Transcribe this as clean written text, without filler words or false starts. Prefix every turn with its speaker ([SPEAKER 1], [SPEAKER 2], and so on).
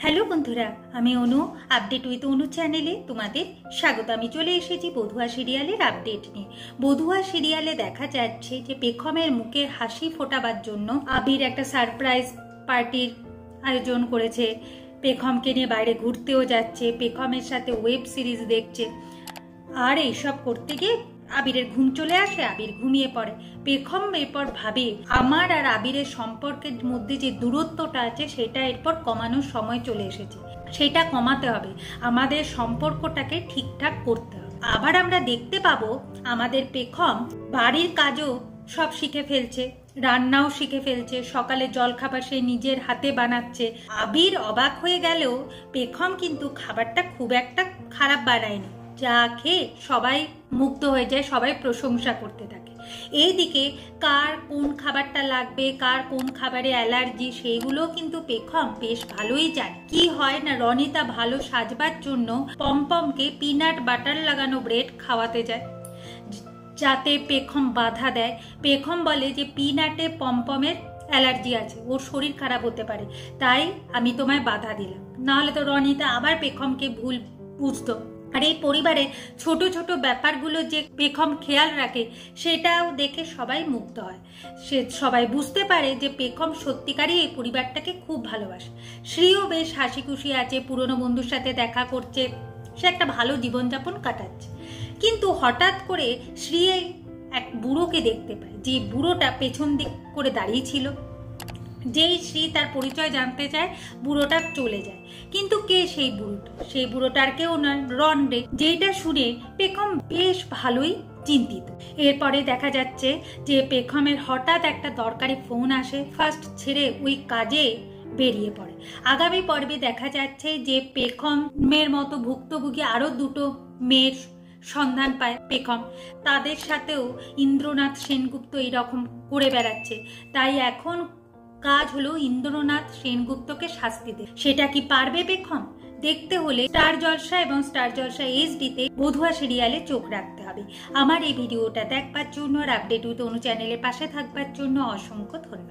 [SPEAKER 1] Hello বন্ধুরা, আমি অনু। Update with অনু চ্যানেলে তোমাদের স্বাগত। আমি চলে এসেছি বধুয়া সিরিয়ালের আপডেট নিয়ে। বধুয়া সিরিয়ালে দেখা যাচ্ছে যে পেখমের মুখে হাসি ফোটাবার জন্য আবির একটা সারপ্রাইজ পার্টির আয়োজন করেছে। পেখমকে নিয়ে বাইরে ঘুরতেও যাচ্ছে, পেখমের সাথে ওয়েব সিরিজ দেখছে। আর এইসব করতে গিয়ে আবিরের ঘুম চলে আসে, আবির ঘুমিয়ে পড়ে। পেখম এরপর ভাবে আমার আর আবিরের সম্পর্কের মধ্যে যে দূরত্বটা আছে সেটা এরপর কমানোর সময় চলে এসেছে, সেটা কমাতে হবে, আমাদের সম্পর্কটাকে ঠিকঠাক করতে হবে। আবার আমরা দেখতে পাবো আমাদের পেখম বাড়ির কাজও সব শিখে ফেলছে, রান্নাও শিখে ফেলছে, সকালে জলখাবার সে নিজের হাতে বানাচ্ছে। আবির অবাক হয়ে গেলেও পেখম কিন্তু খাবারটা খুব একটা খারাপ বানায়নি, যা খেয়ে সবাই মুগ্ধ হয়ে যায়, সবাই প্রশংসা করতে থাকে। এইদিকে কার কোন খাবারটা লাগবে, কার কোন খাবারে অ্যালার্জি, সেইগুলো কিন্তু পেখম বেশ ভালোই জানে। কি হয় না, রনিতা ভালো সাজবার জন্য পমপমকে পিনাট বাটার লাগানো ব্রেড খাওয়াতে যায়, যাতে পেখম বাধা দেয়। পেখম বলে যে পিনাটে পমপমের অ্যালার্জি আছে, ওর শরীর খারাপ হতে পারে, তাই আমি তোমায় বাধা দিলাম, নাহলে তো রনিতা আবার পেখমকে ভুল বুঝতো। আর এই পরিবারে ছোট ছোট ব্যাপারগুলো যে পেখম খেয়াল রাখে, সেটাও দেখে সবাই মুগ্ধ হয়। সে সবাই বুঝতে পারে যে পেখম সত্যিকারই এই পরিবারটাকে খুব ভালোবাসে। শ্রীও বেশ হাসি খুশি আছে, পুরনো বন্ধুর সাথে দেখা করছে, সে একটা ভালো জীবনযাপন কাটাচ্ছে। কিন্তু হঠাৎ করে শ্রী এক বুড়োকে দেখতে পায়, যে বুড়োটা পেছন দিক করে দাঁড়িয়ে ছিল। যেই শ্রী তার পরিচয় জানতে চায়, বুড়োটা চলে যায়। কিন্তু কে সেই বুড়োটা? সেই বুড়োটার কেউ নয়, রন্ডে। যেটা শুনে পেখম বেশ ভালোই চিন্তিত। এরপরে দেখা যাচ্ছে যে পেখমের হঠাৎ একটা দরকারি ফোন আসে, ফার্স্ট ছেড়ে ওই কাজে বেরিয়ে পড়ে। আগামী পর্বে দেখা যাচ্ছে যে পেখমের মতো ভুক্তভোগী আরো দুটো মেয়ের সন্ধান পায় পেখম, তাদের সাথেও ইন্দ্রনাথ সেনগুপ্ত এইরকম করে বেড়াচ্ছে। তাই এখন কাজ হলো ইন্দ্রনাথ সেনগুপ্তকে শাস্তি দেয়। সেটা কি পারবে পেখম? দেখতে হলে স্টার জলসা এবং স্টার জলসা এইচডিতে বধুয়া সিরিয়ালে চোখ রাখতে হবে। আমার এই ভিডিওটা দেখবার জন্য আর আপডেট উইথ অনু চ্যানেলের পাশে থাকবার জন্য অসংখ্য ধন্যবাদ।